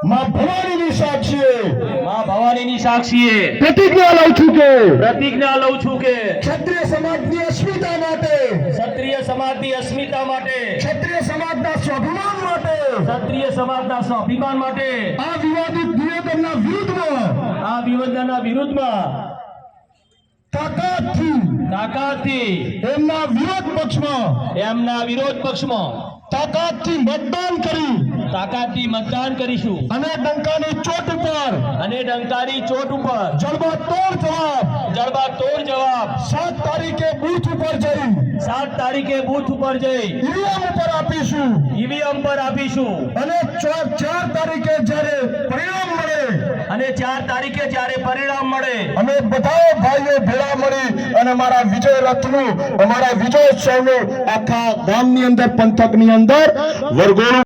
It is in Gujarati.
માં ભવાનીની સાક્ષીએ માં ભવાનીની સાક્ષીએ પ્રતિજ્ઞા લઉં છું કે ક્ષત્રિય સમાજની અસ્મિતા માટે ક્ષત્રિય સમાજના સ્વાભિમાન માટે આ વિવાદિત નિવેદનના વિરુદ્ધમાં તાકાતથી એમના વિરોધ પક્ષમાં તાકાતથી મતદાન કરીશું અને ડંકાની ચોટ ઉપર જડબાતોડ જવાબ 7 તારીખે બૂથ ઉપર જઈ ઈવીએમ પર આપીશું અને 4 તારીખે જ્યારે પરિણામ મળે અમે બધા ભાઈઓ ભેળા મળી અને અમારા વિજય રથનું અમારા વિજયોત્સવનું આખા ગામની અંદર પંથકની અંદર વરઘોડું